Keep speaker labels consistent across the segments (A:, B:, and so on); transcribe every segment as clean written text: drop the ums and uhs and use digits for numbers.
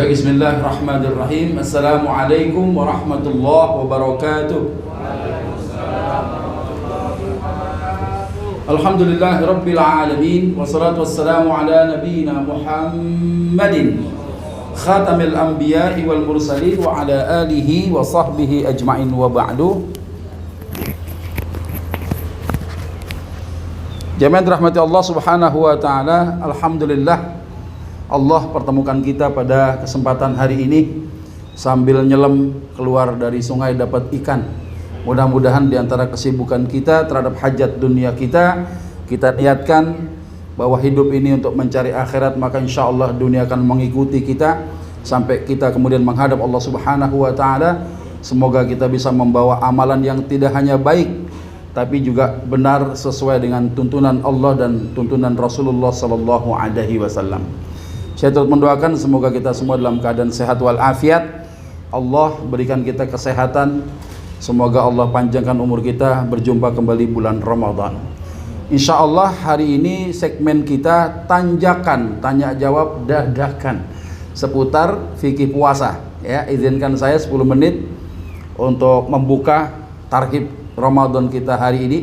A: Bismillahirrahmanirrahim. Assalamualaikum warahmatullahi wabarakatuh. Alhamdulillahirabbil alamin wassalatu wassalamu ala nabiyyina Muhammadin khatamil anbiya'i wal mursalin wa ala alihi wa sahbihi ajma'in wa ba'du. Jamaah dirahmati Allah Subhanahu wa taala, alhamdulillah Allah pertemukan kita pada kesempatan hari ini sambil nyelam keluar dari sungai dapat ikan. Mudah-mudahan di antara kesibukan kita terhadap hajat dunia kita niatkan bahwa hidup ini untuk mencari akhirat, maka insya Allah dunia akan mengikuti kita sampai kita kemudian menghadap Allah Subhanahu wa taala. Semoga kita bisa membawa amalan yang tidak hanya baik tapi juga benar sesuai dengan tuntunan Allah dan tuntunan Rasulullah sallallahu alaihi wasallam. Saya turut mendoakan semoga kita semua dalam keadaan sehat walafiat. Allah berikan kita kesehatan. Semoga Allah panjangkan umur kita berjumpa kembali bulan Ramadan. Insya Allah hari ini segmen kita tanjakan, tanya jawab dadakan seputar fikih puasa. Ya, izinkan saya 10 menit untuk membuka tarhib Ramadan kita hari ini.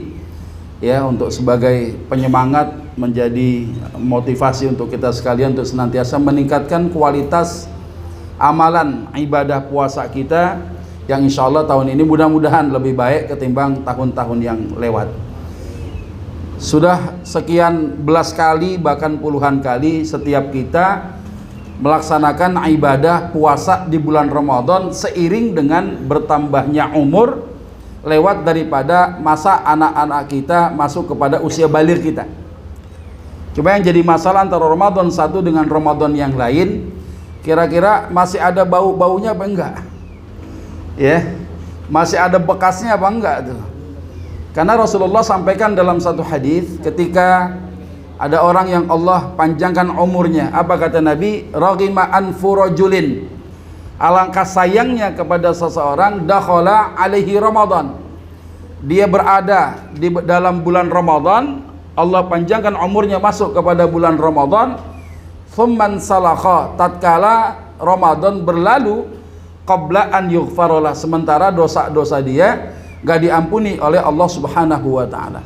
A: Ya, untuk sebagai penyemangat, menjadi motivasi untuk kita sekalian untuk senantiasa meningkatkan kualitas amalan ibadah puasa kita yang insya Allah tahun ini mudah-mudahan lebih baik ketimbang tahun-tahun yang lewat. Sudah sekian belas kali bahkan puluhan kali setiap kita melaksanakan ibadah puasa di bulan Ramadan seiring dengan bertambahnya umur lewat daripada masa anak-anak kita masuk kepada usia baligh kita. Cuma yang jadi masalah antara Ramadan satu dengan Ramadan yang lain, kira-kira masih ada bau-baunya apa enggak? Ya, masih ada bekasnya apa enggak tuh? Karena Rasulullah sampaikan dalam satu hadis ketika ada orang yang Allah panjangkan umurnya, apa kata Nabi? Raghima anfu rajulin. Alangkah sayangnya kepada seseorang dakhala alaihi Ramadan. Dia berada di dalam bulan Ramadan, Allah panjangkan umurnya masuk kepada bulan Ramadan, thumman salakha, tatkala Ramadan berlalu, qabla an yughfarolah, sementara dosa-dosa dia gak diampuni oleh Allah Subhanahu wa ta'ala.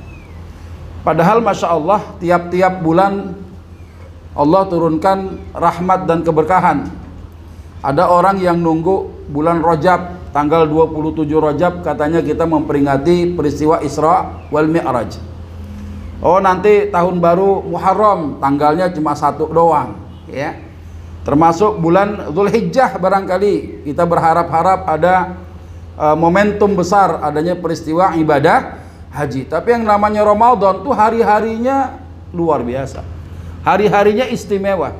A: Padahal Masya Allah tiap-tiap bulan Allah turunkan rahmat dan keberkahan. Ada orang yang nunggu bulan Rajab, tanggal 27 Rajab katanya kita memperingati peristiwa Isra wal Mi'raj. Oh, nanti tahun baru Muharram tanggalnya cuma satu doang, ya. Termasuk bulan Dzulhijjah barangkali kita berharap-harap ada momentum besar adanya peristiwa ibadah haji. Tapi yang namanya Ramadan tuh hari-harinya luar biasa. Hari-harinya istimewa.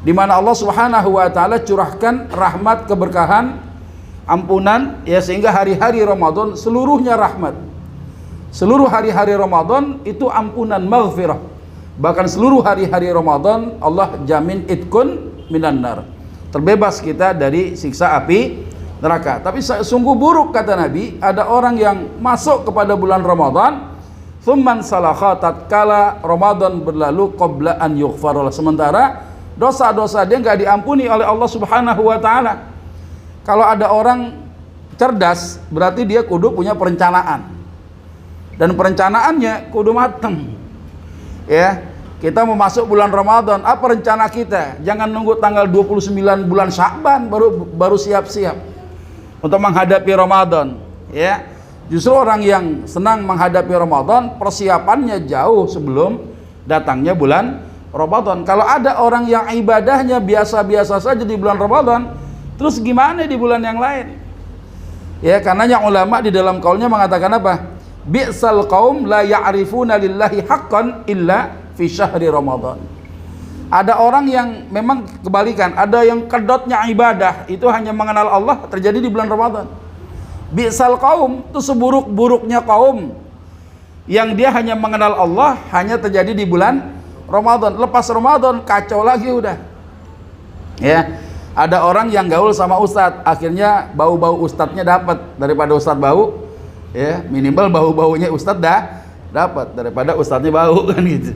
A: Di mana Allah Subhanahu wa taala curahkan rahmat, keberkahan, ampunan, ya, sehingga hari-hari Ramadan seluruhnya rahmat. Seluruh hari-hari Ramadan itu ampunan, maghfirah. Bahkan seluruh hari-hari Ramadan Allah jamin itkun minan nar. Terbebas kita dari siksa api neraka. Tapi sungguh buruk kata Nabi, ada orang yang masuk kepada bulan Ramadan, thumman salakha, tatkala Ramadan berlalu, qabla an yughfarlah, sementara dosa-dosa dia enggak diampuni oleh Allah Subhanahu wa taala. Kalau ada orang cerdas, berarti dia kudu punya perencanaan. Dan perencanaannya kudu mateng. Ya, kita mau masuk bulan Ramadan, apa rencana kita? Jangan nunggu tanggal 29 bulan Sya'ban baru siap-siap untuk menghadapi Ramadan, ya. Justru orang yang senang menghadapi Ramadan, persiapannya jauh sebelum datangnya bulan Ramadan. Kalau ada orang yang ibadahnya biasa-biasa saja di bulan Ramadan, terus gimana di bulan yang lain? Ya, karena yang ulama di dalam qaulnya mengatakan apa? Bi'sal qaum la ya'rifuna lillahi haqqan illa fi syahri Ramadan. Ada orang yang memang kebalikan, ada yang kedotnya ibadah itu hanya mengenal Allah terjadi di bulan Ramadan. Bi'sal qaum itu seburuk-buruknya kaum yang dia hanya mengenal Allah hanya terjadi di bulan Ramadan. Lepas Ramadan kacau lagi udah. Ya, ada orang yang gaul sama ustadz, akhirnya bau-bau ustadznya dapat daripada ustadz bau. Ya, minimal bau-baunya ustadz dah dapat daripada ustadznya bau kan gitu.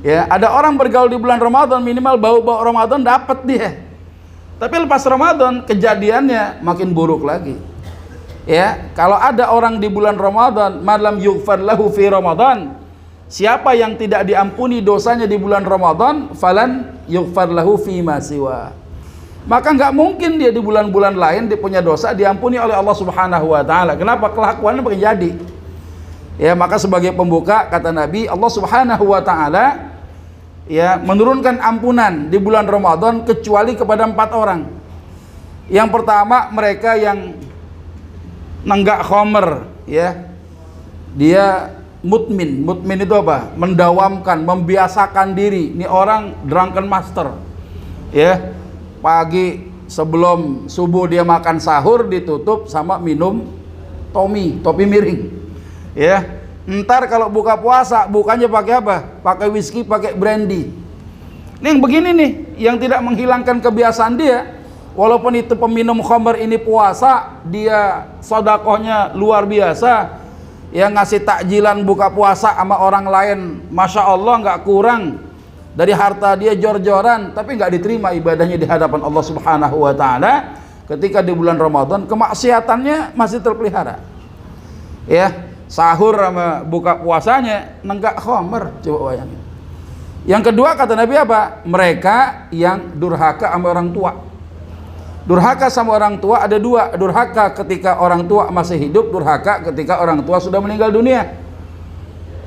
A: Ya, ada orang bergaul di bulan Ramadan, minimal bau-bau Ramadan dapat dia. Tapi lepas Ramadan kejadiannya makin buruk lagi. Ya, kalau ada orang di bulan Ramadan, malam yughfar lahu fi Ramadan, siapa yang tidak diampuni dosanya di bulan Ramadan, falan yughfar lahu fi ma siwa. Maka nggak mungkin dia di bulan-bulan lain dia punya dosa diampuni oleh Allah Subhanahu wa taala. Kenapa? Kelakuannya makin jadi. Ya, maka sebagai pembuka kata Nabi, Allah Subhanahu wa taala ya menurunkan ampunan di bulan Ramadan kecuali kepada 4 orang. Yang pertama, mereka yang nenggak khomer, ya. Dia mutmin. Mutmin itu apa? Mendawamkan, membiasakan diri. Ini orang drunken master. Ya. Pagi sebelum subuh dia makan sahur ditutup sama minum topi miring. Ya. Ntar kalau buka puasa bukannya pakai apa? Pakai whisky, pakai brandy. Ini yang begini nih, yang tidak menghilangkan kebiasaan dia. Walaupun itu peminum khamr ini puasa, dia sedekahnya luar biasa. Ya, ngasih takjilan buka puasa sama orang lain, masya Allah nggak kurang dari harta dia jor-joran, tapi nggak diterima ibadahnya di hadapan Allah Subhanahu wa taala. Ketika di bulan Ramadan kemaksiatannya masih terpelihara. Ya. Sahur sama buka puasanya nenggak khamr, coba bayangin. Yang kedua kata Nabi apa? Mereka yang durhaka sama orang tua. Durhaka sama orang tua ada 2. Durhaka ketika orang tua masih hidup, durhaka ketika orang tua sudah meninggal dunia.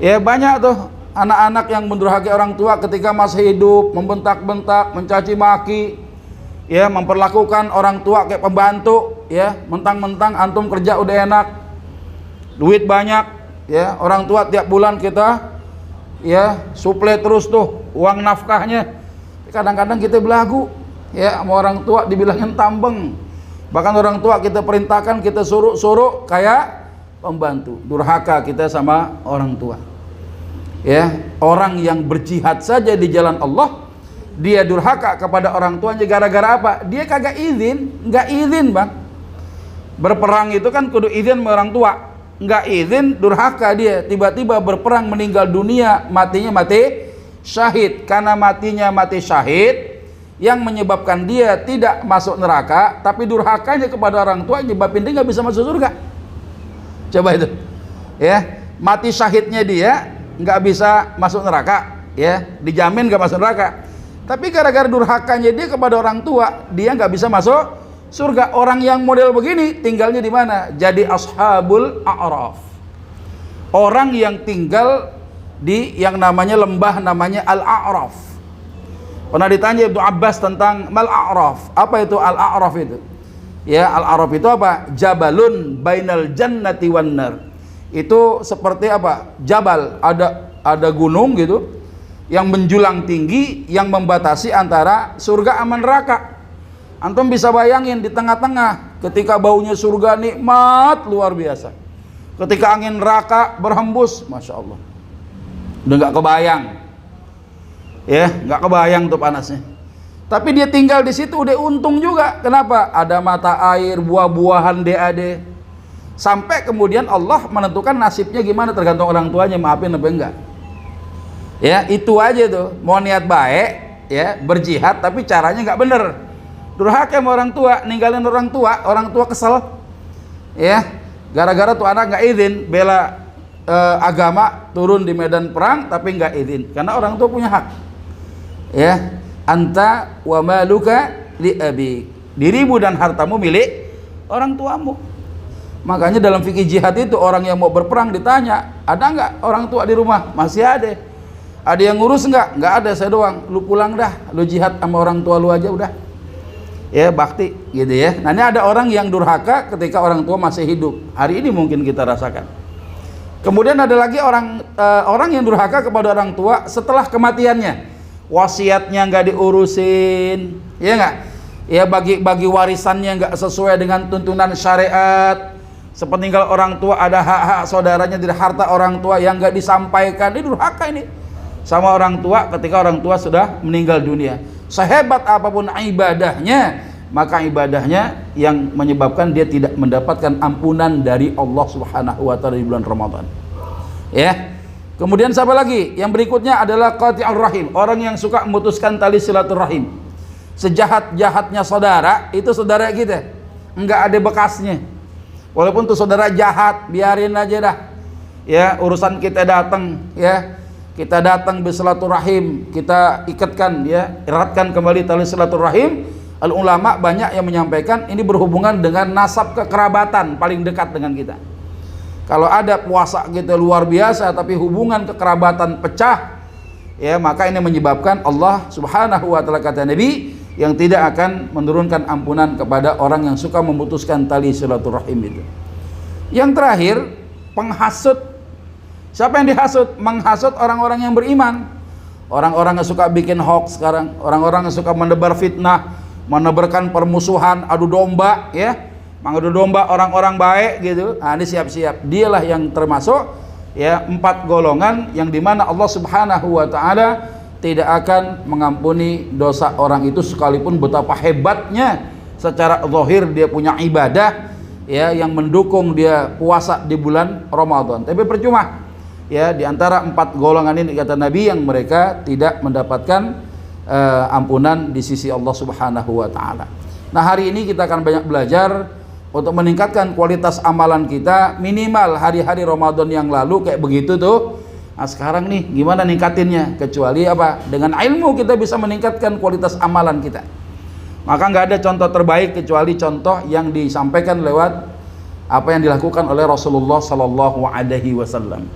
A: Ya, banyak tuh anak-anak yang mendurhakai orang tua ketika masih hidup, membentak-bentak, mencaci maki, ya, memperlakukan orang tua kayak pembantu, ya, mentang-mentang antum kerja udah enak, duit banyak, ya, orang tua tiap bulan kita ya suplai terus tuh uang nafkahnya. Kadang-kadang kita belagu, ya, sama orang tua dibilangin tambeng. Bahkan orang tua kita perintahkan, kita suruh kayak pembantu. Durhaka kita sama orang tua. Ya, orang yang berjihad saja di jalan Allah, dia durhaka kepada orang tuanya gara-gara apa? Dia kagak izin, nggak izin, Bang. Berperang itu kan kudu izin sama orang tua. Nggak izin, durhaka dia, tiba-tiba berperang meninggal dunia, matinya mati syahid. Karena matinya mati syahid yang menyebabkan dia tidak masuk neraka, tapi durhakanya kepada orang tua nyebabin dia nggak bisa masuk surga. Coba itu, ya, mati syahidnya dia nggak bisa masuk neraka, ya, dijamin nggak masuk neraka. Tapi gara-gara durhakanya dia kepada orang tua, dia nggak bisa masuk surga. Orang yang model begini tinggalnya di mana? Jadi ashabul a'raf. Orang yang tinggal di yang namanya lembah namanya al-a'raf. Pernah ditanya Ibnu Abbas tentang mal a'raf. Apa itu al-a'raf itu? Ya, al-a'raf itu apa? Jabalun bainal jannati wan nar. Itu seperti apa? Jabal, ada gunung gitu yang menjulang tinggi yang membatasi antara surga sama neraka. Antum bisa bayangin di tengah-tengah ketika baunya surga nikmat luar biasa. Ketika angin neraka berhembus, masya Allah, udah nggak kebayang, ya, nggak kebayang tuh panasnya. Tapi dia tinggal di situ udah untung juga. Kenapa? Ada mata air, buah-buahan DAD. Sampai kemudian Allah menentukan nasibnya gimana tergantung orang tuanya maafin apa enggak. Ya, itu aja tuh. Mau niat baik, ya, berjihad tapi caranya nggak bener. Durhaka sama orang tua, ninggalin orang tua kesel, ya, gara-gara tuh anak nggak izin bela agama, turun di medan perang tapi nggak izin karena orang tua punya hak, ya. Anta wa maluka li abik, dirimu dan hartamu milik orang tuamu. Makanya dalam fikih jihad itu orang yang mau berperang ditanya, ada nggak orang tua di rumah? Masih ada. Ada yang ngurus nggak? Nggak ada, saya doang. Lu pulang dah, lu jihad sama orang tua lu aja udah. Ya, bakti gitu ya. Nah, ini ada orang yang durhaka ketika orang tua masih hidup. Hari ini mungkin kita rasakan. Kemudian ada lagi orang yang durhaka kepada orang tua setelah kematiannya. Wasiatnya nggak diurusin, ya nggak? Ya, bagi warisannya nggak sesuai dengan tuntunan syariat. Sepeninggal orang tua ada hak-hak saudaranya dari harta orang tua yang nggak disampaikan. Ini durhaka ini sama orang tua ketika orang tua sudah meninggal dunia. Sehebat apapun ibadahnya, maka ibadahnya yang menyebabkan dia tidak mendapatkan ampunan dari Allah Subhanahu wa taala di bulan Ramadan. Ya. Kemudian siapa lagi? Yang berikutnya adalah qati'ur rahim, orang yang suka memutuskan tali silaturahim. sejahat-jahatnya saudara, itu saudara kita, enggak ada bekasnya. Walaupun tuh saudara jahat, biarin aja dah. Ya, urusan kita datang, ya. Kita datang bersilaturahim, kita ikatkan, ya, eratkan kembali tali silaturahim. Al ulama banyak yang menyampaikan ini berhubungan dengan nasab kekerabatan paling dekat dengan kita. Kalau ada puasa kita luar biasa tapi hubungan kekerabatan pecah, ya, maka ini menyebabkan Allah Subhanahu wa taala, kata Nabi, yang tidak akan menurunkan ampunan kepada orang yang suka memutuskan tali silaturahim itu. Yang terakhir, penghasut. Siapa yang dihasut? Menghasut orang-orang yang beriman. Orang-orang yang suka bikin hoax sekarang, orang-orang yang suka menebar fitnah, menebarkan permusuhan, adu domba, ya. Mengadu domba orang-orang baik gitu. Nah, ini siap-siap. Dialah yang termasuk, ya, 4 golongan yang dimana Allah Subhanahu wa taala tidak akan mengampuni dosa orang itu sekalipun betapa hebatnya secara zahir dia punya ibadah, ya, yang mendukung dia puasa di bulan Ramadan. Tapi percuma, ya, di antara 4 golongan ini kata Nabi yang mereka tidak mendapatkan ampunan di sisi Allah Subhanahu wa taala. Nah, hari ini kita akan banyak belajar untuk meningkatkan kualitas amalan kita, minimal hari-hari Ramadan yang lalu kayak begitu tuh. Nah, sekarang nih gimana ningkatinnya? Kecuali apa? Dengan ilmu kita bisa meningkatkan kualitas amalan kita. Maka nggak ada contoh terbaik kecuali contoh yang disampaikan lewat apa yang dilakukan oleh Rasulullah Sallallahu Alaihi Wasallam.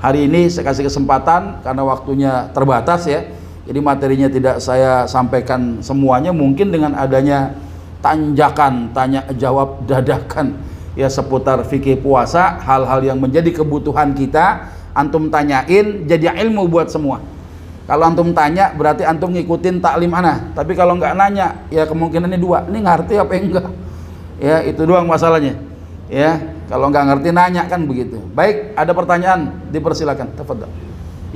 A: Hari ini saya kasih kesempatan karena waktunya terbatas, ya. Jadi materinya tidak saya sampaikan semuanya. Mungkin dengan adanya tanjakan, tanya jawab dadakan, ya, seputar fikih puasa, hal-hal yang menjadi kebutuhan kita, antum tanyain jadi ilmu buat semua. Kalau antum tanya berarti antum ngikutin taklim ana. Tapi kalau nggak nanya, ya kemungkinannya 2, ini ngerti apa enggak, ya, itu doang masalahnya, ya. Kalau nggak ngerti nanya, kan begitu. Baik, ada pertanyaan, dipersilakan, tafadhol.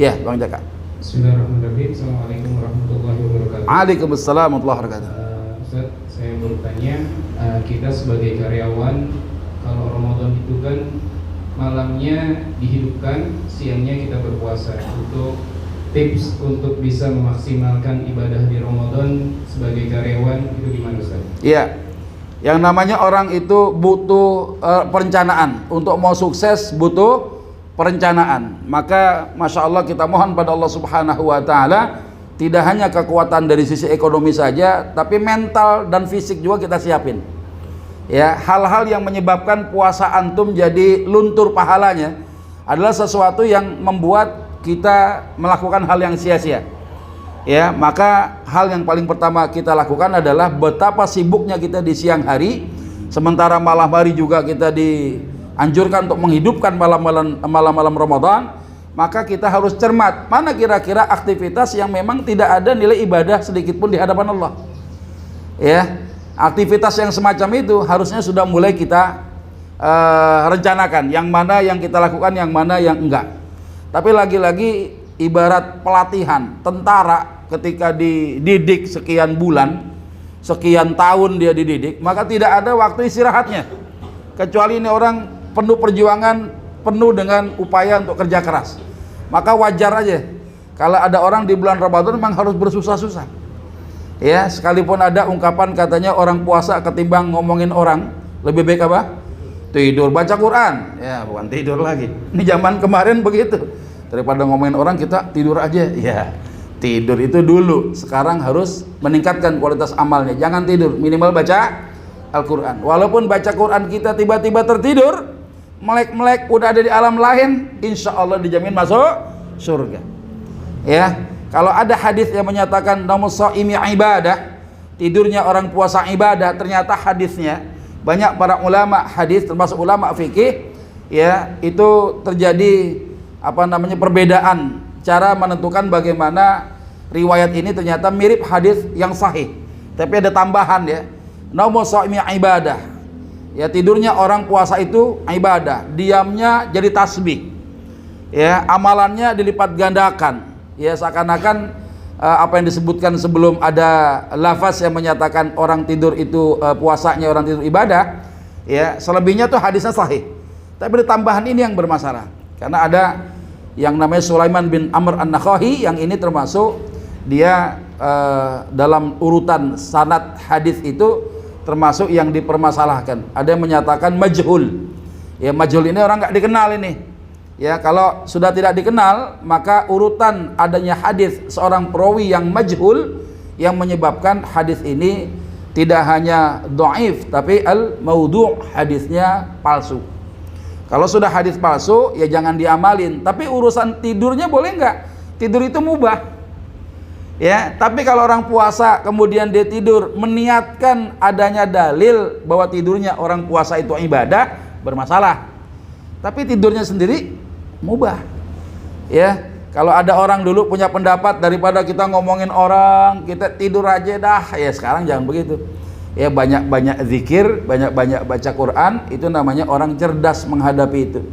A: Ya, Bang Jaka.
B: Bismillahirrahmanirrahim. Assalamualaikum warahmatullahi wabarakatuh.
A: Waalaikumsalam warahmatullahi wabarakatuh.
B: Ustaz, saya bertanya, kita sebagai karyawan, kalau Ramadan itu kan malamnya dihidupkan, siangnya kita berpuasa. Untuk tips untuk bisa memaksimalkan ibadah di Ramadan sebagai karyawan itu gimana, Ustaz?
A: Iya, yang namanya orang itu butuh perencanaan. Untuk mau sukses butuh perencanaan. Maka Masya Allah kita mohon pada Allah Subhanahu wa ta'ala, tidak hanya kekuatan dari sisi ekonomi saja, tapi mental dan fisik juga kita siapin. Ya, hal-hal yang menyebabkan puasa antum jadi luntur pahalanya adalah sesuatu yang membuat kita melakukan hal yang sia-sia. Ya, maka hal yang paling pertama kita lakukan adalah betapa sibuknya kita di siang hari, sementara malam hari juga kita dianjurkan untuk menghidupkan malam-malam Ramadan. Maka kita harus cermat, mana kira-kira aktivitas yang memang tidak ada nilai ibadah sedikit pun di hadapan Allah. Ya, aktivitas yang semacam itu harusnya sudah mulai kita rencanakan, yang mana yang kita lakukan, yang mana yang enggak. Tapi lagi-lagi ibarat pelatihan tentara ketika dididik sekian bulan, sekian tahun dia dididik, maka tidak ada waktu istirahatnya. Kecuali ini orang penuh perjuangan, penuh dengan upaya untuk kerja keras. Maka wajar aja kalau ada orang di bulan Ramadan memang harus bersusah-susah. Ya, sekalipun ada ungkapan katanya orang puasa ketimbang ngomongin orang, lebih baik apa? Tidur, baca Quran. Ya, bukan tidur lagi. Ini zaman kemarin begitu. Daripada ngomongin orang kita tidur aja. Ya, tidur itu dulu. Sekarang harus meningkatkan kualitas amalnya. Jangan tidur, minimal baca Al-Quran. Walaupun baca Quran kita tiba-tiba tertidur, melek-melek udah ada di alam lain, insya Allah dijamin masuk surga. Ya, kalau ada hadis yang menyatakan namus shaimi ibadah, tidurnya orang puasa ibadah, ternyata hadisnya banyak para ulama hadis termasuk ulama fikih, ya, itu terjadi perbedaan cara menentukan bagaimana riwayat ini ternyata mirip hadis yang sahih. Tapi ada tambahan, ya, namus shaimi ibadah. Ya, tidurnya orang puasa itu ibadah, diamnya jadi tasbih. Ya, amalannya dilipat gandakan. Ya, seakan-akan apa yang disebutkan sebelum ada lafaz yang menyatakan orang tidur itu puasanya orang tidur ibadah. Ya, selebihnya tuh hadisnya sahih. Tapi ada tambahan ini yang bermasalah. Karena ada yang namanya Sulaiman bin Amr An-Nakha'i, yang ini termasuk dia dalam urutan sanad hadis itu termasuk yang dipermasalahkan. Ada yang menyatakan majhul. Ya, majhul ini orang nggak dikenal ini. Ya, kalau sudah tidak dikenal, maka urutan adanya hadis seorang perawi yang majhul yang menyebabkan hadis ini tidak hanya dhaif tapi al-maudhu', hadisnya palsu. Kalau sudah hadis palsu ya jangan diamalin. Tapi urusan tidurnya boleh nggak? Tidur itu mubah. Ya, tapi kalau orang puasa kemudian dia tidur meniatkan adanya dalil bahwa tidurnya orang puasa itu ibadah, bermasalah. Tapi tidurnya sendiri mubah. Ya, kalau ada orang dulu punya pendapat daripada kita ngomongin orang, kita tidur aja dah. Ya, sekarang jangan begitu. Ya, banyak-banyak zikir, banyak-banyak baca Quran, itu namanya orang cerdas menghadapi itu.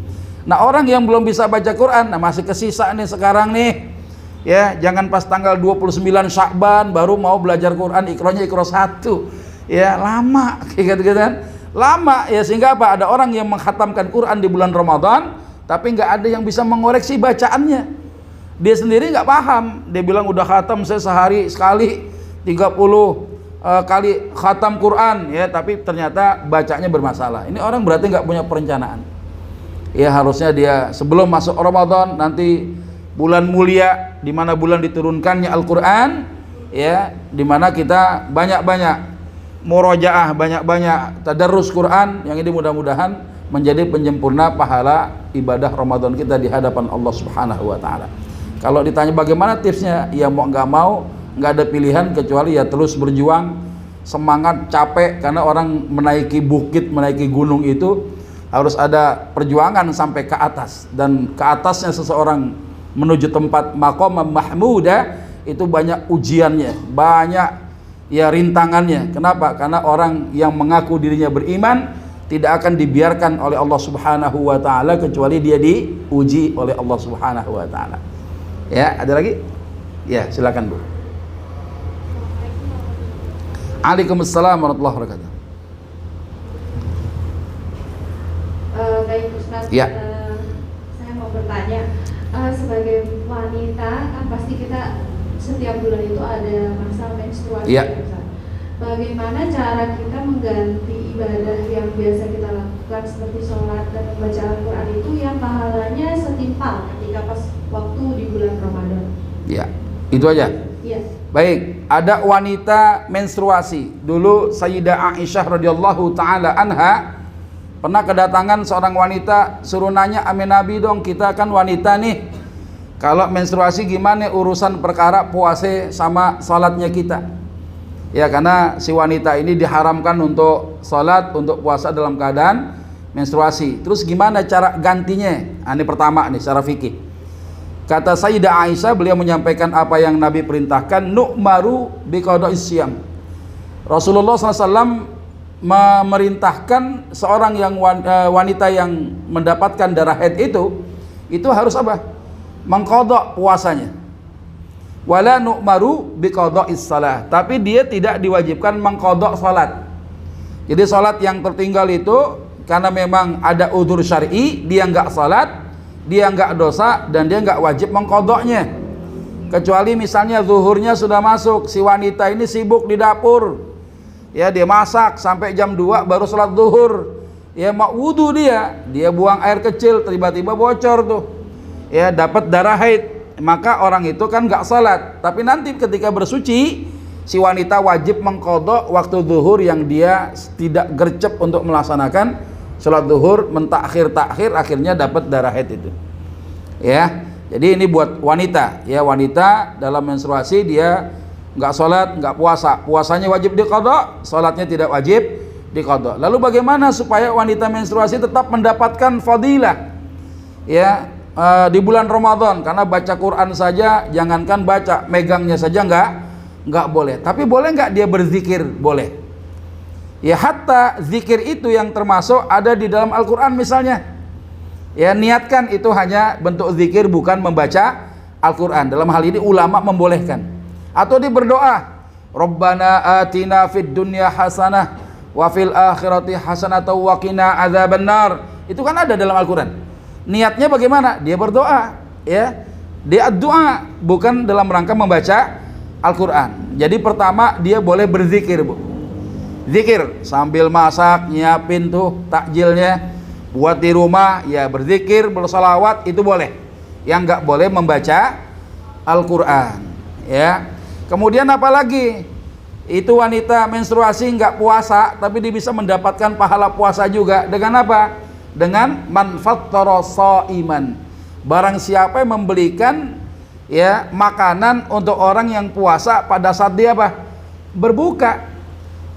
A: Nah, orang yang belum bisa baca Quran, nah masih kesisa nih sekarang nih. Ya, jangan pas tanggal 29 Sya'ban baru mau belajar Quran, iqranya iqra 1. Ya, lama kayak gitu kan. Lama ya, sehingga apa? Ada orang yang mengkhatamkan Quran di bulan Ramadan tapi nggak ada yang bisa mengoreksi bacaannya. Dia sendiri nggak paham. Dia bilang udah khatam saya sehari sekali 30 kali khatam Quran ya, tapi ternyata bacanya bermasalah. Ini orang berarti nggak punya perencanaan. Ya, harusnya dia sebelum masuk Ramadan, nanti bulan mulia di mana bulan diturunkannya Al-Qur'an, ya, di mana kita banyak-banyak murojaah, banyak-banyak tadarrus Quran, yang ini mudah-mudahan menjadi penyempurna pahala ibadah Ramadan kita di hadapan Allah Subhanahu wa taala. Kalau ditanya bagaimana tipsnya, ya mau nggak mau, nggak ada pilihan kecuali ya terus berjuang, semangat, capek, karena orang menaiki bukit, menaiki gunung itu harus ada perjuangan sampai ke atas, dan ke atasnya seseorang menuju tempat maqam mahmuda itu banyak ujiannya, banyak ya rintangannya. Kenapa? Karena orang yang mengaku dirinya beriman tidak akan dibiarkan oleh Allah Subhanahu wa taala kecuali dia diuji oleh Allah Subhanahu wa taala. Ya, ada lagi? Ya, silakan Bu. Waalaikumsalam warahmatullahi wabarakatuh.
C: Baik Ustaz,
A: Ya.
C: saya mau bertanya, sebagai wanita kan pasti kita setiap bulan itu ada masa menstruasi.
A: Ya.
C: Ustaz. Bagaimana cara kita mengganti ibadah yang biasa kita lakukan seperti sholat dan membaca Al-Quran itu yang pahalanya setimpal ketika pas waktu di bulan Ramadan?
A: Ya, itu aja.
C: Iya.
A: Baik, ada wanita menstruasi. Dulu Sayyidah Aisyah radhiyallahu taala anha pernah kedatangan seorang wanita, suruh nanya ame Nabi dong, kita kan wanita nih, kalau menstruasi gimana urusan perkara puasa sama salatnya kita. Ya, karena si wanita ini diharamkan untuk salat, untuk puasa dalam keadaan menstruasi. Terus gimana cara gantinya? Ini pertama nih secara fikih. Kata Sayyidah Aisyah, beliau menyampaikan apa yang Nabi perintahkan, nu'maru biqada'is syiyam. Rasulullah SAW memerintahkan seorang yang wanita yang mendapatkan darah haid itu harus apa? Mengqadha puasanya. Wala nu'maru biqada'is shalah, tapi dia tidak diwajibkan mengqadha salat. Jadi salat yang tertinggal itu karena memang ada udzur syar'i, dia enggak salat, dia enggak dosa, dan dia enggak wajib mengqadhanya. Kecuali misalnya zuhurnya sudah masuk, si wanita ini sibuk di dapur. Ya, dia masak sampai jam 2 baru sholat zuhur. Ya, mau wudu dia buang air kecil, tiba-tiba bocor tuh. Ya, dapat darah haid. Maka orang itu kan nggak salat. Tapi nanti ketika bersuci, si wanita wajib mengqadha waktu zuhur yang dia tidak gercep untuk melaksanakan sholat zuhur, mentakhir akhirnya dapat darah haid itu. Ya, jadi ini buat wanita. Ya, wanita dalam menstruasi dia nggak sholat, nggak puasa, puasanya wajib diqadha, sholatnya tidak wajib diqadha. Lalu bagaimana supaya wanita menstruasi tetap mendapatkan fadilah? Ya, di bulan Ramadan, karena baca Quran saja, jangankan baca, megangnya saja nggak boleh. Tapi boleh nggak dia berzikir? Boleh. Ya, hatta zikir itu yang termasuk ada di dalam Al-Quran misalnya. Ya, niatkan itu hanya bentuk zikir, bukan membaca Al-Quran. Dalam hal ini ulama membolehkan. Atau dia berdoa, Rabbana atina fid dunya hasanah wa fil akhirati hasanah wa qina adzabannar. Itu kan ada dalam Al-Quran. Niatnya bagaimana? Dia berdoa, ya. Dia doa, bukan dalam rangka membaca Al-Quran. Jadi pertama dia boleh berzikir, Bu. Zikir sambil masak, nyiapin tuh takjilnya buat di rumah, ya berzikir, bersalawat itu boleh. Yang nggak boleh membaca Al-Quran, ya. Kemudian apalagi itu wanita menstruasi nggak puasa tapi dia bisa mendapatkan pahala puasa juga dengan apa? Dengan man fattara shaiman. Barang siapa yang membelikan ya makanan untuk orang yang puasa pada saat dia apa? Berbuka.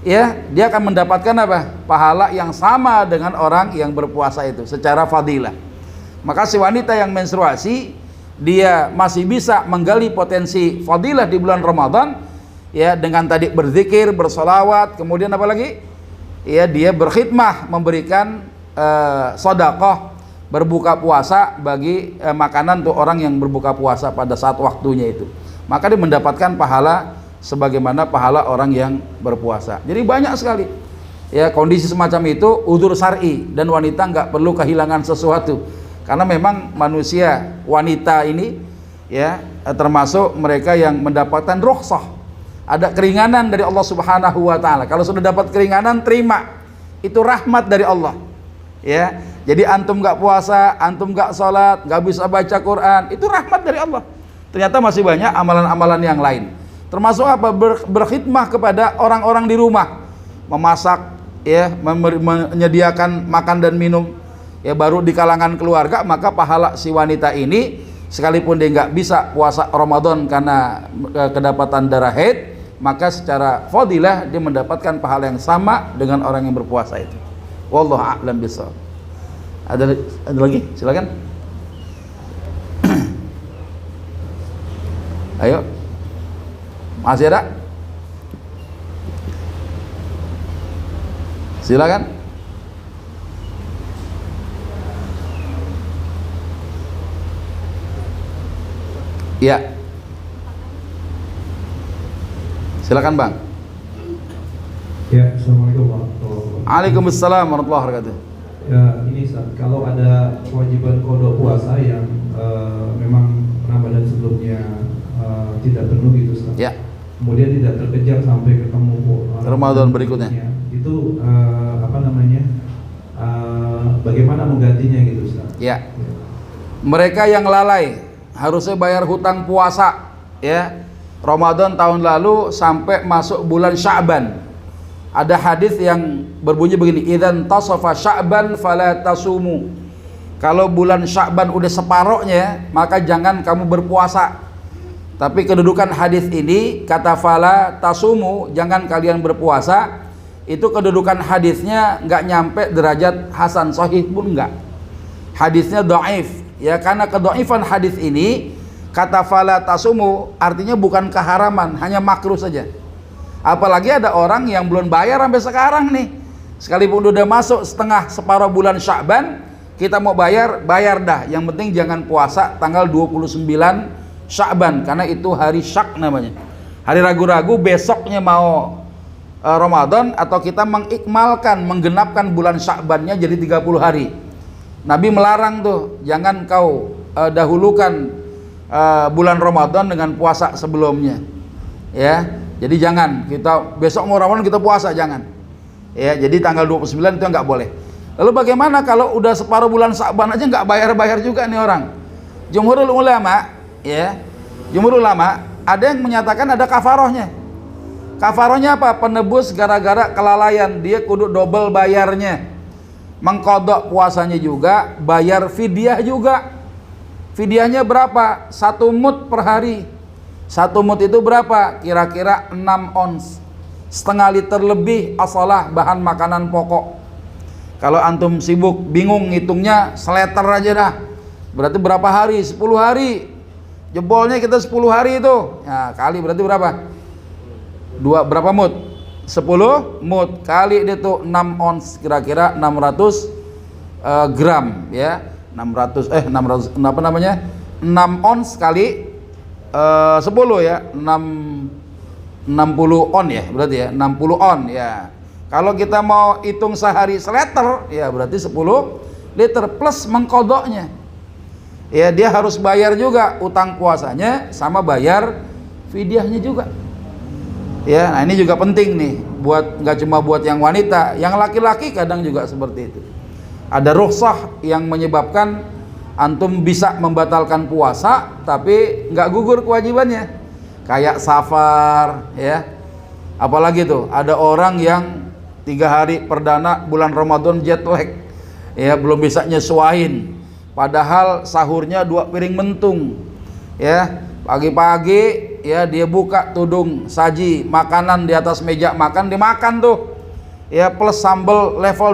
A: Ya, dia akan mendapatkan apa? Pahala yang sama dengan orang yang berpuasa itu secara fadilah. Maka si wanita yang menstruasi dia masih bisa menggali potensi fadilah di bulan Ramadan ya dengan tadi berzikir, bersolawat, kemudian apa lagi? Ya, dia berkhidmah memberikan sedekah berbuka puasa bagi makanan untuk orang yang berbuka puasa pada saat waktunya itu. Maka dia mendapatkan pahala sebagaimana pahala orang yang berpuasa. Jadi banyak sekali ya kondisi semacam itu, udzur syar'i, dan wanita nggak perlu kehilangan sesuatu karena memang manusia wanita ini ya termasuk mereka yang mendapatkan rukhsah, ada keringanan dari Allah Subhanahu wa taala. Kalau sudah dapat keringanan, terima, itu rahmat dari Allah ya. Jadi antum nggak puasa, antum nggak sholat, nggak bisa baca Quran, itu rahmat dari Allah. Ternyata masih banyak amalan-amalan yang lain. Termasuk apa? Berkhidmah kepada orang-orang di rumah, memasak, ya, menyediakan makan dan minum, ya, baru di kalangan keluarga. Maka pahala si wanita ini, sekalipun dia nggak bisa puasa Ramadan karena kedapatan darah haid, maka secara fadilah dia mendapatkan pahala yang sama dengan orang yang berpuasa itu. Wallahu a'lam bishawab. Ada lagi? Silakan. Ayo. Masih ada? Silakan. Ya. Silakan, Bang.
D: Ya, assalamualaikum warahmatullahi wabarakatuh.
A: Waalaikumsalam warahmatullahi wabarakatuh.
D: Ya, ini kalau ada kewajiban qada puasa yang memang Ramadan sebelumnya tidak penuh gitu, Ustaz.
A: Ya.
D: Kemudian tidak terkejar sampai ketemu
A: Ramadan berikutnya.
D: Itu bagaimana menggantinya gitu, Ustaz?
A: Ya. Mereka yang lalai harusnya bayar hutang puasa ya. Ramadan tahun lalu sampai masuk bulan Sya'ban. Ada hadis yang berbunyi begini, idzan tasafa Sya'ban fala tasumu. Kalau bulan Sya'ban udah separohnya, maka jangan kamu berpuasa. Tapi kedudukan hadis ini kata fala tasumu, jangan kalian berpuasa, itu kedudukan hadisnya nggak nyampe derajat hasan, sahih pun nggak. Hadisnya dhaif. Ya, karena kedhaifan hadis ini, kata fala tasumu artinya bukan keharaman, hanya makruh saja. Apalagi ada orang yang belum bayar sampai sekarang nih, sekalipun udah masuk separuh bulan Sya'ban, kita mau bayar dah. Yang penting jangan puasa tanggal 29 Sya'ban, karena itu hari syak namanya, hari ragu-ragu besoknya mau Ramadan, atau kita mengikmalkan, menggenapkan bulan Sya'bannya jadi 30 hari. Nabi melarang tuh, jangan kau dahulukan bulan Ramadan dengan puasa sebelumnya ya. Jadi jangan kita besok mau Ramadan kita puasa, jangan ya. Jadi tanggal 29 itu nggak boleh. Lalu bagaimana kalau udah separuh bulan Sya'ban aja nggak bayar juga nih orang? Jumhurul ulama ya, jumhur ulama ada yang menyatakan ada kafarohnya. Kafarohnya apa? Penebus gara-gara kelalaian, dia kudu double bayarnya, mengkodok puasanya juga, bayar fidyah juga. Fidyahnya berapa? 1 mud per hari. 1 mud itu berapa? Kira-kira 6 ons, setengah liter lebih asalah bahan makanan pokok. Kalau antum sibuk bingung ngitungnya, seleter aja dah. Berarti berapa hari? 10 hari. Jebolnya kita 10 hari itu. Nah, kali berarti berapa? Berapa mud? 10 mud kali itu 6 ons, kira-kira 600 gram ya. 600 apa namanya? 6 ons kali 10 ya, 60 on ya, berarti ya 60 on ya. Kalau kita mau hitung sehari seliter ya berarti 10 liter plus mengkodoknya ya. Dia harus bayar juga utang puasanya sama bayar fidyahnya juga. Ya, nah ini juga penting nih, buat nggak cuma buat yang wanita, yang laki-laki kadang juga seperti itu. Ada rukhsah yang menyebabkan antum bisa membatalkan puasa, tapi nggak gugur kewajibannya. Kayak safar, ya. Apalagi tuh, ada orang yang 3 hari perdana bulan Ramadan jet lag, ya belum bisa nyesuain. Padahal sahurnya 2 piring mentung, ya. Pagi-pagi ya dia buka tudung saji makanan di atas meja makan, dimakan tuh ya, plus sambal level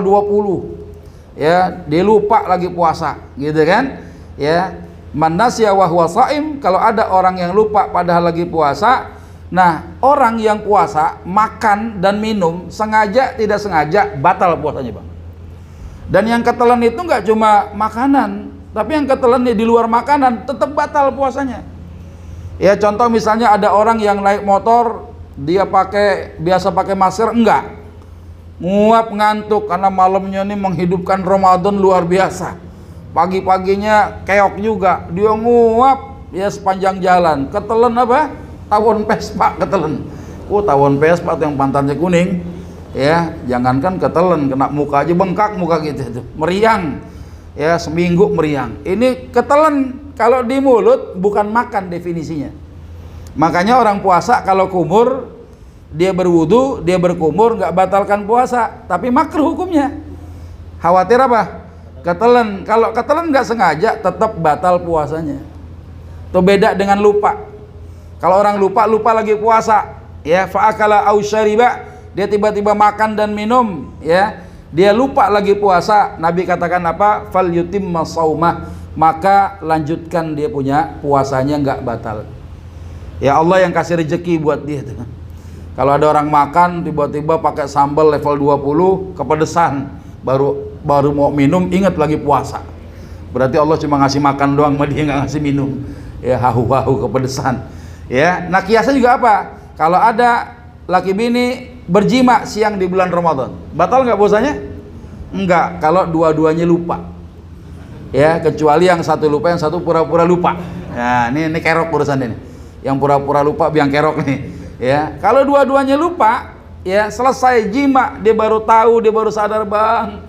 A: 20 ya, dia lupa lagi puasa gitu kan ya. Man nasya wa huwa shaim, kalau ada orang yang lupa padahal lagi puasa. Nah, orang yang puasa makan dan minum sengaja tidak sengaja batal puasanya, Bang. Dan yang ketelan itu nggak cuma makanan, tapi yang ketelan di luar makanan tetap batal puasanya. Ya, contoh misalnya ada orang yang naik motor, dia biasa pakai masker, enggak, nguap ngantuk karena malamnya ini menghidupkan Ramadan luar biasa. Pagi-paginya keok juga, dia nguap ya sepanjang jalan. Ketelen apa? Tawon Vespa ketelen. Tawon Vespa yang pantatnya kuning, ya jangankan ketelen, kena muka aja bengkak muka gitu, meriang. Ya seminggu meriang. Ini ketelen. Kalau di mulut bukan makan definisinya. Makanya orang puasa kalau kumur, dia berwudu, dia berkumur, nggak batalkan puasa, tapi makruh hukumnya. Khawatir apa? Ketelen. Kalau ketelen nggak sengaja, tetap batal puasanya. Itu beda dengan lupa. Kalau orang lupa lagi puasa, ya fa'akala au syariba, dia tiba-tiba makan dan minum, ya dia lupa lagi puasa. Nabi katakan apa? Fal yutimma shaumah, maka lanjutkan dia punya puasanya, nggak batal. Ya Allah yang kasih rezeki buat dia tuh. Kalau ada orang makan tiba-tiba pakai sambal level 20 kepedesan, baru mau minum ingat lagi puasa. Berarti Allah cuma ngasih makan doang, dia nggak ngasih minum. Ya hahu-hahu kepedesan. Ya, nah kiasnya juga apa? Kalau ada laki bini berjima siang di bulan Ramadan, batal nggak puasanya? Enggak, kalau dua-duanya lupa. Ya, kecuali yang satu lupa, yang satu pura-pura lupa. Nah, ini kerok urusan ini. Yang pura-pura lupa biang kerok nih. Ya, kalau dua-duanya lupa, ya selesai jima dia baru tahu, dia baru sadar, Bang.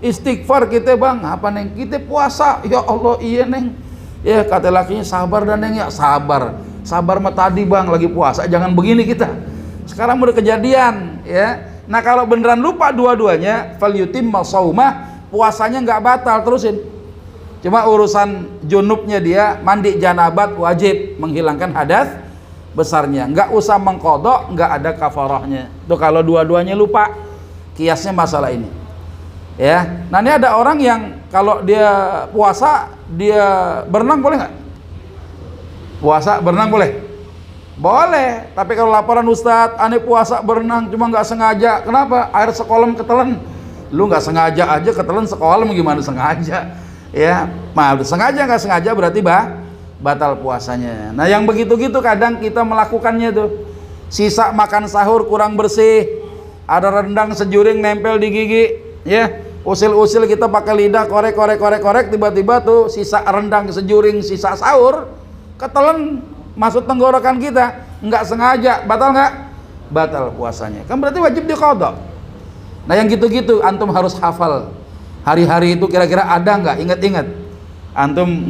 A: Istighfar kita, Bang. Apa neng? Kita puasa. Ya Allah, iya neng. Ya kata lakinya, sabar dan neng, ya sabar. Sabar mah tadi, Bang, lagi puasa. Jangan begini kita. Sekarang udah kejadian, ya. Nah, kalau beneran lupa dua-duanya, falyutimma shaumah, puasanya nggak batal, terusin. Cuma urusan junubnya dia mandi janabat wajib menghilangkan hadas besarnya, nggak usah mengkodok, nggak ada kafarahnya. Tuh kalau dua-duanya lupa, kiasnya masalah ini. Ya, nah ini ada orang yang kalau dia puasa dia berenang boleh nggak? Puasa berenang boleh? Boleh, tapi kalau laporan Ustadz, aneh puasa berenang cuma nggak sengaja. Kenapa? Air sekolam ketelan. Lu nggak sengaja aja ketelan sekolam, gimana sengaja? Ya, maaf, sengaja nggak sengaja berarti batal puasanya. Nah yang begitu-gitu kadang kita melakukannya tuh. Sisa makan sahur kurang bersih, ada rendang sejuring nempel di gigi, ya usil-usil kita pakai lidah korek, tiba-tiba tuh sisa rendang sejuring sisa sahur ketelan masuk tenggorokan kita, nggak sengaja, batal nggak? Batal puasanya. Kan berarti wajib diqadha. Nah yang gitu-gitu antum harus hafal. Hari-hari itu kira-kira ada nggak? Ingat-ingat. Antum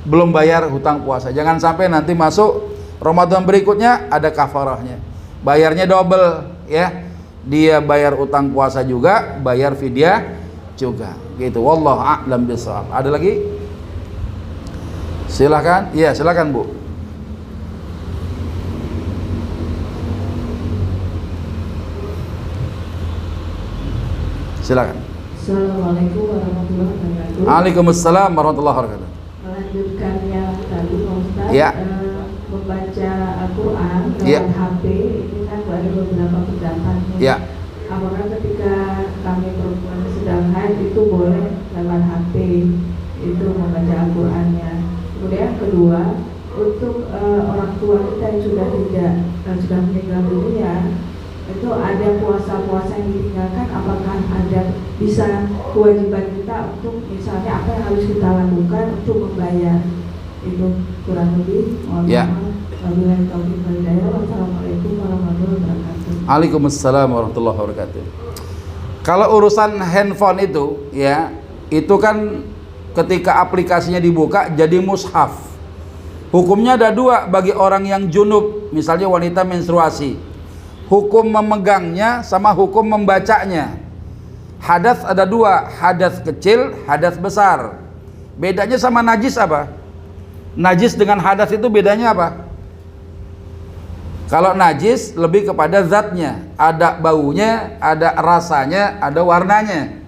A: belum bayar hutang puasa. Jangan sampai nanti masuk Ramadan berikutnya ada kafarahnya. Bayarnya double, ya. Dia bayar utang puasa juga, bayar fidyah juga. Gitu. Wallahu a'lam bishawab. Ada lagi? Silakan. Iya, silakan, Bu. Silakan.
E: Assalamualaikum warahmatullahi wabarakatuh.
A: Waalaikumsalam warahmatullahi wabarakatuh.
E: Melanjutkan yang tadi Pak Ustaz,
A: ya.
E: Membaca Al-Quran lewat
A: ya.
E: HP ini kan ada beberapa pendapatnya.
A: Ya.
E: Apakah ketika kami perempuan sedang haid itu boleh lewat HP itu membaca Al-Qurannya? Kemudian kedua, untuk orang tua kita yang sudah meninggal dunia, itu ada puasa-puasa yang ditinggalkan, apakah ada bisa kewajiban kita untuk misalnya apa yang harus kita lakukan untuk membayar itu kurang lebih?
A: Ya.
E: Wabillahi taufiq wal hidayah. Wassalamualaikum warahmatullahi wabarakatuh.
A: Waalaikumsalam warahmatullahi wabarakatuh. Kalau urusan handphone itu ya, itu kan ketika aplikasinya dibuka jadi mushaf. Hukumnya ada dua bagi orang yang junub, misalnya wanita menstruasi. Hukum memegangnya sama hukum membacanya. Hadas ada dua, hadas kecil, hadas besar. Bedanya sama najis apa? Najis dengan hadas itu bedanya apa? Kalau najis lebih kepada zatnya, ada baunya, ada rasanya, ada warnanya.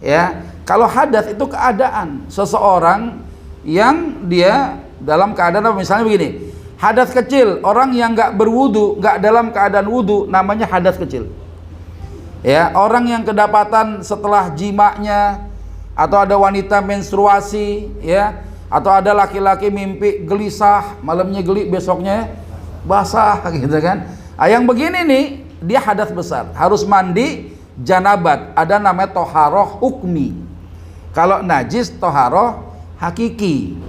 A: Ya, kalau hadas itu keadaan seseorang yang dia dalam keadaan apa? Misalnya begini, hadas kecil, orang yang nggak berwudu, nggak dalam keadaan wudu, namanya hadas kecil. Ya, orang yang kedapatan setelah jimaknya, atau ada wanita menstruasi, ya, atau ada laki-laki mimpi gelisah, malamnya geli, besoknya basah gitu kan. Yang begini nih dia hadas besar, harus mandi janabat. Ada namanya toharoh hukmi. Kalau najis toharoh hakiki,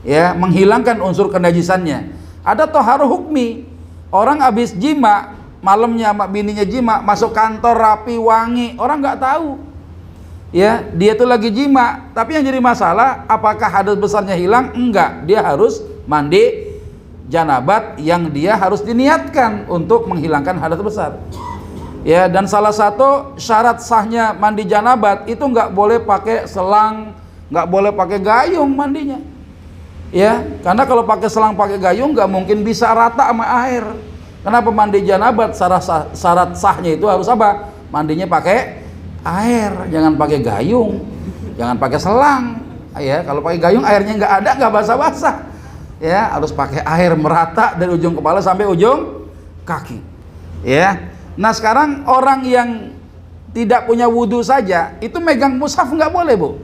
A: ya, menghilangkan unsur kenajisannya. Ada toharoh hukmi, orang habis jima malamnya sama bininya jima, masuk kantor rapi wangi, orang nggak tahu, ya, dia tuh lagi jima. Tapi yang jadi masalah apakah hadas besarnya hilang? Enggak, dia harus mandi janabat yang dia harus diniatkan untuk menghilangkan hadas besar. Ya, dan salah satu syarat sahnya mandi janabat itu nggak boleh pakai selang, nggak boleh pakai gayung mandinya. Ya, karena kalau pakai selang pakai gayung nggak mungkin bisa rata sama air. Kenapa mandi janabat syarat sahnya itu harus apa? Mandinya pakai air, jangan pakai gayung, jangan pakai selang. Ya, kalau pakai gayung airnya nggak ada, nggak basah-basah. Ya, harus pakai air merata dari ujung kepala sampai ujung kaki. Ya, nah sekarang orang yang tidak punya wudhu saja itu megang mushaf nggak boleh, Bu.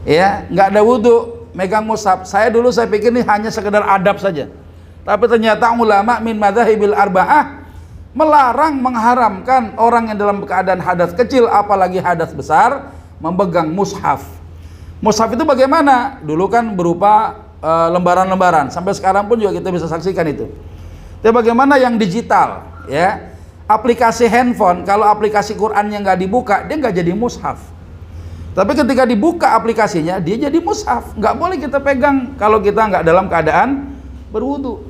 A: Ya, nggak ada wudhu megang mushaf. Saya pikir ini hanya sekedar adab saja, tapi ternyata ulama min madzahibil arba'ah melarang, mengharamkan orang yang dalam keadaan hadas kecil apalagi hadas besar memegang mushaf. Mushaf itu bagaimana? Dulu kan berupa lembaran-lembaran, sampai sekarang pun juga kita bisa saksikan itu. Tapi bagaimana yang digital, ya, aplikasi handphone, kalau aplikasi Qurannya nggak dibuka, dia nggak jadi mushaf. Tapi ketika dibuka aplikasinya, dia jadi mushaf. Nggak boleh kita pegang kalau kita nggak dalam keadaan berwudu.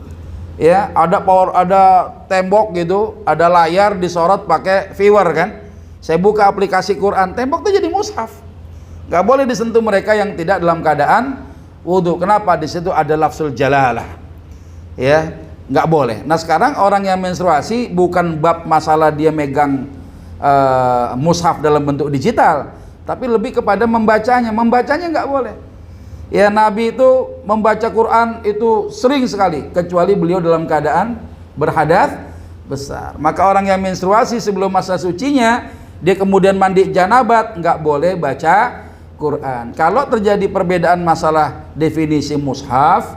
A: Ya, ada tembok gitu, ada layar disorot pakai viewer kan. Saya buka aplikasi Quran, tembok itu jadi mushaf. Nggak boleh disentuh mereka yang tidak dalam keadaan wudu. Kenapa? Di situ ada lafzul jalalah. Ya, nggak boleh. Nah sekarang orang yang menstruasi bukan bab masalah dia megang mushaf dalam bentuk digital, tapi lebih kepada membacanya. Membacanya nggak boleh. Ya, Nabi itu membaca Quran itu sering sekali, kecuali beliau dalam keadaan berhadas besar. Maka orang yang menstruasi sebelum masa sucinya, dia kemudian mandi janabat, nggak boleh baca Quran. Kalau terjadi perbedaan masalah definisi mushaf,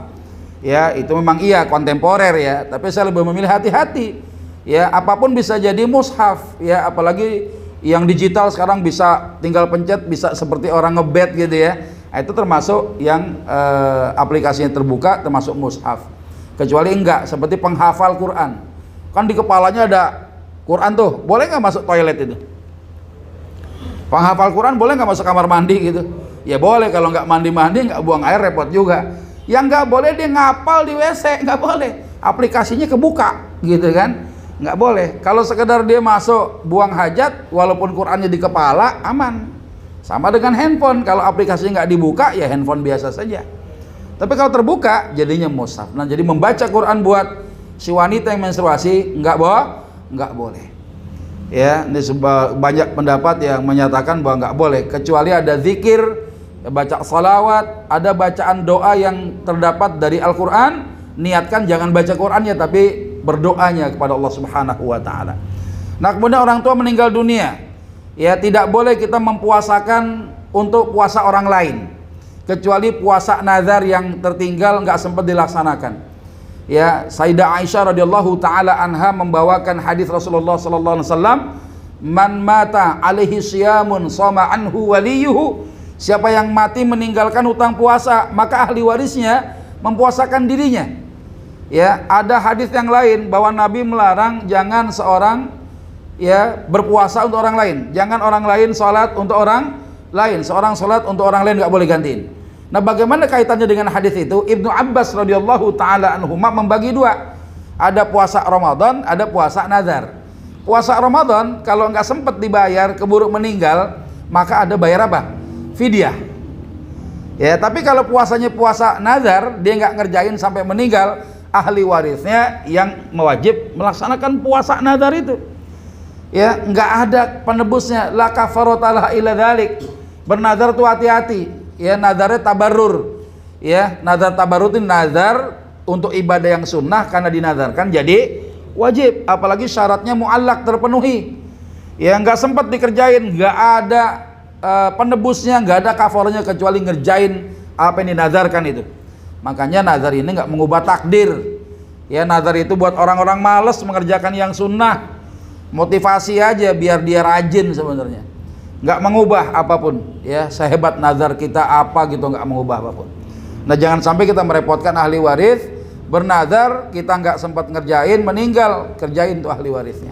A: ya itu memang iya kontemporer ya, tapi saya lebih memilih hati-hati. Ya, apapun bisa jadi mushaf, ya, apalagi yang digital sekarang bisa tinggal pencet, bisa seperti orang ngebet gitu ya. Itu termasuk yang aplikasinya terbuka, termasuk mushaf. Kecuali enggak, seperti penghafal Quran. Kan di kepalanya ada Quran tuh, boleh nggak masuk toilet itu? Penghafal Quran boleh nggak masuk kamar mandi gitu? Ya boleh, kalau nggak mandi-mandi, nggak buang air, repot juga. Yang nggak boleh dia ngapal di WC, nggak boleh. Aplikasinya kebuka, gitu kan? Nggak boleh. Kalau sekedar dia masuk buang hajat, walaupun Qurannya di kepala, aman. Sama dengan handphone, kalau aplikasinya nggak dibuka, ya handphone biasa saja. Tapi kalau terbuka, jadinya mushaf. Nah, jadi membaca Quran buat si wanita yang menstruasi nggak boleh. Ya, ini banyak pendapat yang menyatakan bahwa nggak boleh, kecuali ada zikir, baca salawat, ada bacaan doa yang terdapat dari Al-Quran. Niatkan jangan baca Qurannya, tapi berdoanya kepada Allah Subhanahu wa Ta'ala. Nah, kemudian orang tua meninggal dunia, ya tidak boleh kita mempuasakan untuk puasa orang lain, kecuali puasa nazar yang tertinggal nggak sempat dilaksanakan. Ya, Sayyidah Aisyah radhiyallahu taala anha membawakan hadis Rasulullah sallallahu alaihi wasallam, "Man mata alaihi siyamun shoma anhu waliyuhu." Siapa yang mati meninggalkan hutang puasa, maka ahli warisnya mempuasakan dirinya. Ya, ada hadis yang lain bahwa Nabi melarang jangan seorang ya berpuasa untuk orang lain. Jangan orang lain sholat untuk orang lain. Seorang sholat untuk orang lain nggak boleh gantiin. Nah, bagaimana kaitannya dengan hadis itu? Ibnu Abbas radhiyallahu taala anhuma membagi dua. Ada puasa Ramadan, ada puasa nazar. Puasa Ramadan kalau nggak sempat dibayar, keburu meninggal, maka ada bayar apa? Fidyah. Ya, tapi kalau puasanya puasa nazar, dia nggak ngerjain sampai meninggal, ahli warisnya yang mewajib melaksanakan puasa nazar itu. Ya, nggak ada penebusnya. La kafarata laha illa dzalik. Bernazar tuh hati-hati. Ya, nazarnya tabarrur. Ya, nazar tabarrur itu nazar untuk ibadah yang sunnah karena dinazarkan jadi wajib, apalagi syaratnya muallak terpenuhi. Ya, nggak sempat dikerjain, nggak ada penebusnya, nggak ada kafarnya kecuali ngerjain apa yang dinazarkan itu. Makanya nazar ini nggak mengubah takdir. Ya, nazar itu buat orang-orang malas mengerjakan yang sunnah, motivasi aja biar dia rajin sebenarnya. Nggak mengubah apapun. Ya, sehebat nazar kita apa gitu, nggak mengubah apapun. Nah, jangan sampai kita merepotkan ahli waris. Bernazar kita nggak sempat ngerjain, meninggal, kerjain tuh ahli warisnya.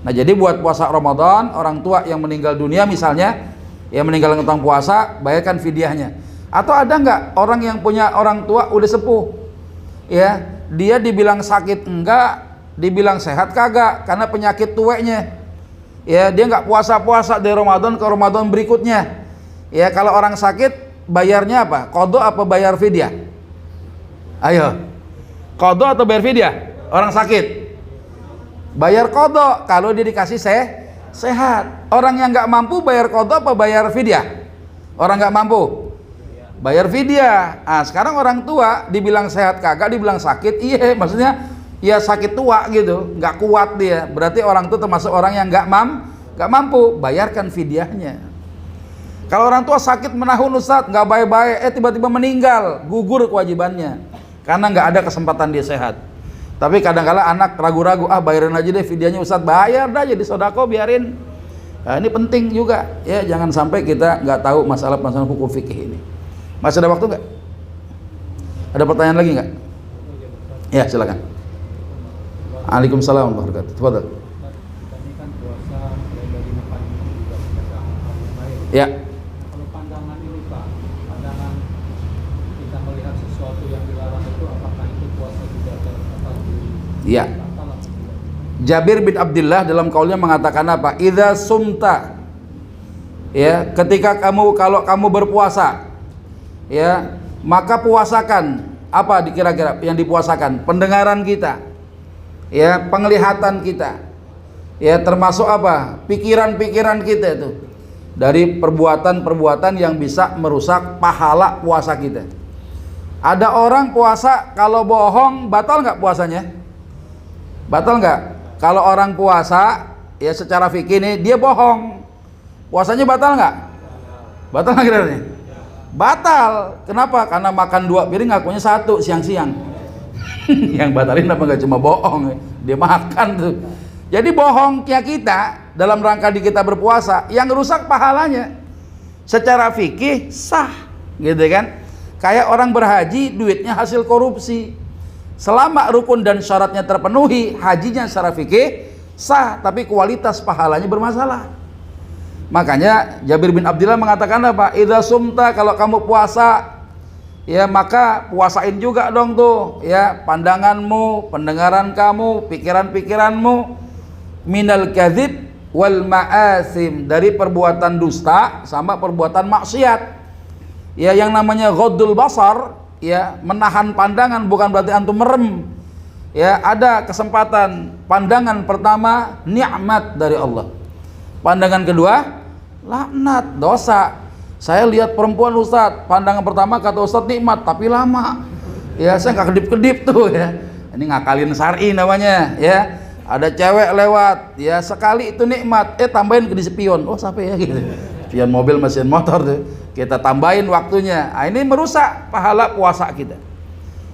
A: Nah, jadi buat puasa Ramadan, orang tua yang meninggal dunia misalnya, yang meninggal tentang puasa, bayarkan fidyahnya. Atau ada nggak orang yang punya orang tua udah sepuh, ya dia dibilang sakit enggak, dibilang sehat kagak, karena penyakit tuanya. Ya, dia nggak puasa-puasa dari Ramadan ke Ramadan berikutnya. Ya, kalau orang sakit bayarnya apa? Qadha apa bayar fidyah? Ayo, qadha atau bayar fidyah? Orang sakit bayar qadha kalau dia dikasih sehat. Orang yang nggak mampu bayar qadha apa bayar fidyah? Orang nggak mampu bayar fidyah. Ah, sekarang orang tua dibilang sehat kagak, dibilang sakit, iya, maksudnya ya sakit tua gitu, nggak kuat dia. Berarti orang itu termasuk orang yang nggak mampu, bayarkan fidyahnya. Kalau orang tua sakit menahun Ustadz, nggak baik-baik, tiba-tiba meninggal, gugur kewajibannya karena nggak ada kesempatan dia sehat. Tapi kadang-kala anak ragu-ragu, bayarin aja deh fidyahnya Ustadz, bayar dah jadi sodako, biarin. Nah, ini penting juga ya, jangan sampai kita nggak tahu masalah hukum fikih ini. Masih ada waktu nggak? Ada pertanyaan lagi nggak? Ya, silakan. Waalaikumsalam warahmatullahi wabarakatuh. Tafadhal.
F: Tadi kan puasa dari makan juga menjaga hal yang lain.
A: Ya.
F: Kalau pandangan ini Pak, pandangan kita melihat sesuatu yang dilarang itu, apakah itu puasa juga atau
A: Ya. Jabir bin Abdullah dalam kaulnya mengatakan apa? Idza sumta. Ya, ketika kalau kamu berpuasa, ya, maka puasakan apa kira-kira yang dipuasakan? Pendengaran kita. Ya, penglihatan kita, ya, termasuk apa? Pikiran-pikiran kita itu dari perbuatan-perbuatan yang bisa merusak pahala puasa kita. Ada orang puasa kalau bohong batal nggak puasanya? Batal nggak? Kalau orang puasa ya secara fikih ini dia bohong, puasanya batal nggak? Batal nggak kira-kira? Batal. Kenapa? Karena makan 2 piring ngakunya 1 siang-siang. Yang batalin apa nggak cuma bohong, dia makan tuh. Jadi bohongnya kita dalam rangka di kita berpuasa yang rusak pahalanya. Secara fikih sah, gitu kan? Kayak orang berhaji duitnya hasil korupsi. Selama rukun dan syaratnya terpenuhi, hajinya secara fikih sah, tapi kualitas pahalanya bermasalah. Makanya Jabir bin Abdullah mengatakan apa? Idza sumta, kalau kamu puasa, ya maka puasain juga dong tuh, ya, pandanganmu, pendengaran kamu, pikiran-pikiranmu, minal kadzib wal ma'asim, dari perbuatan dusta sama perbuatan maksiat. Ya, yang namanya ghaddul basar, ya, menahan pandangan bukan berarti antum merem. Ya, ada kesempatan. Pandangan pertama nikmat dari Allah. Pandangan kedua laknat, dosa. Saya lihat perempuan Ustadz, pandangan pertama kata Ustadz nikmat, tapi lama. Ya, saya nggak kedip-kedip tuh ya. Ini ngakalin syar'i namanya, ya. Ada cewek lewat, ya sekali itu nikmat, tambahin ke di spion. Oh, sampai ya gitu. Spion mobil, mesin motor tuh. Kita tambahin waktunya. Nah, ini merusak pahala puasa kita.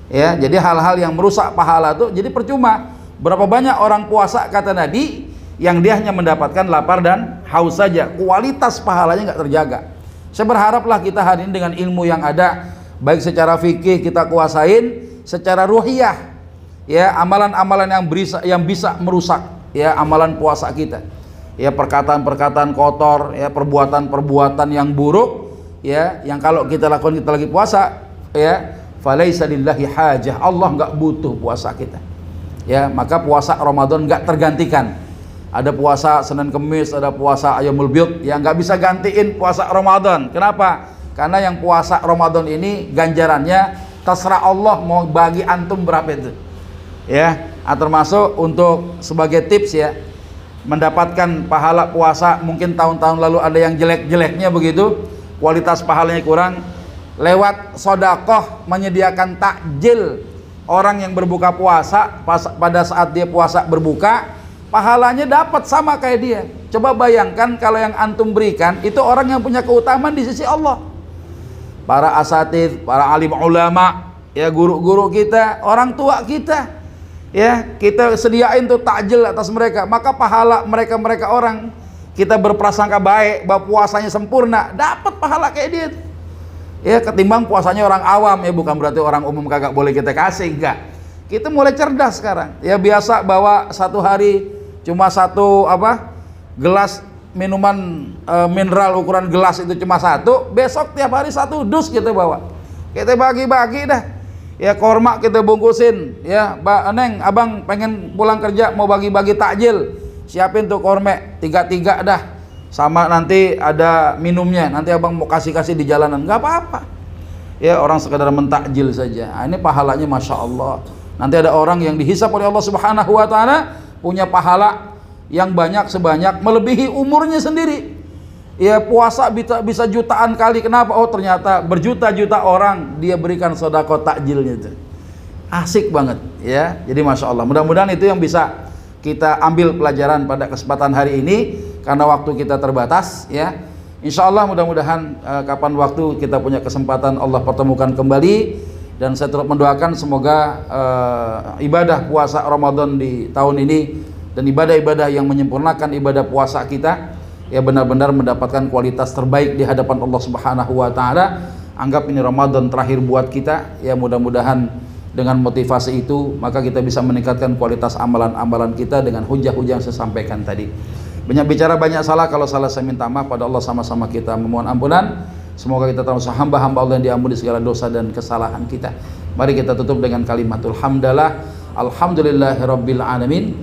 A: Ya, jadi hal-hal yang merusak pahala tuh jadi percuma. Berapa banyak orang puasa kata Nabi yang dia hanya mendapatkan lapar dan haus saja, kualitas pahalanya nggak terjaga. Saya berharaplah kita hari ini dengan ilmu yang ada, baik secara fikih kita kuasain, secara ruhiyah, ya amalan-amalan yang bisa merusak ya amalan puasa kita. Ya perkataan-perkataan kotor, ya perbuatan-perbuatan yang buruk, ya yang kalau kita lakukan kita lagi puasa, ya falaisa lillahi hajah, Allah nggak butuh puasa kita. Ya maka puasa Ramadan nggak tergantikan. Ada puasa Senin Kemis, ada puasa Ayyamul Bid yang nggak bisa gantiin puasa Ramadan. Kenapa? Karena yang puasa Ramadan ini ganjarannya terserah Allah mau bagi antum berapa itu. Ya, termasuk untuk sebagai tips ya, mendapatkan pahala puasa mungkin tahun-tahun lalu ada yang jelek-jeleknya begitu, kualitas pahalanya kurang, lewat sodakoh menyediakan takjil orang yang berbuka puasa pada saat dia puasa berbuka, pahalanya dapat sama kayak dia. Coba bayangkan kalau yang antum berikan itu orang yang punya keutamaan di sisi Allah, para asatidz, para alim ulama, ya guru-guru kita, orang tua kita, ya kita sediain tuh takjil atas mereka, maka pahala mereka orang kita berprasangka baik bahwa puasanya sempurna, dapat pahala kayak dia ya, ketimbang puasanya orang awam. Ya bukan berarti orang umum kagak boleh kita kasih, enggak, kita mulai cerdas sekarang ya. Biasa bawa satu hari cuma satu gelas minuman mineral ukuran gelas itu cuma satu, besok tiap hari satu dus kita bawa, kita bagi-bagi dah. Ya korma kita bungkusin, ya Neng, abang pengen pulang kerja mau bagi-bagi takjil, siapin tuh korme 3-3 dah, sama nanti ada minumnya, nanti abang mau kasih-kasih di jalanan, nggak apa-apa. Ya orang sekedar mentakjil saja, ini pahalanya masya Allah. Nanti ada orang yang dihisap oleh Allah Subhanahu Wa Taala punya pahala yang banyak sebanyak melebihi umurnya sendiri. Ya puasa bisa jutaan kali. Kenapa? Oh ternyata berjuta-juta orang dia berikan sedekah takjilnya itu. Asik banget ya. Jadi masya Allah. Mudah-mudahan itu yang bisa kita ambil pelajaran pada kesempatan hari ini, karena waktu kita terbatas ya. Insya Allah mudah-mudahan kapan waktu kita punya kesempatan Allah pertemukan kembali, dan saya terus mendoakan semoga ibadah puasa Ramadan di tahun ini dan ibadah-ibadah yang menyempurnakan ibadah puasa kita ya benar-benar mendapatkan kualitas terbaik di hadapan Allah Subhanahu Wa Taala. Anggap ini Ramadan terakhir buat kita ya, mudah-mudahan dengan motivasi itu maka kita bisa meningkatkan kualitas amalan-amalan kita dengan hujah-hujah yang saya sampaikan tadi. Banyak bicara banyak salah, kalau salah saya minta maaf pada Allah, sama-sama kita memohon ampunan. Semoga kita termasuk hamba-hamba Allah yang diampuni segala dosa dan kesalahan kita. Mari kita tutup dengan kalimatul hamdalah, alhamdulillahirabbil alamin.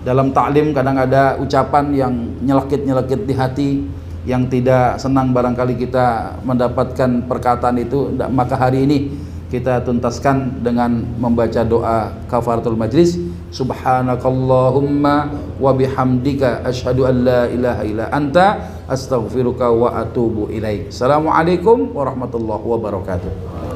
A: Dalam taklim kadang ada ucapan yang nyelekit-nyelekit di hati, yang tidak senang barangkali kita mendapatkan perkataan itu, maka hari ini kita tuntaskan dengan membaca doa kafaratul majlis. Subhanakallahumma wa bihamdika asyhadu an la ilaha illa anta astaghfiruka wa atubu ilaik. Assalamualaikum warahmatullahi wabarakatuh.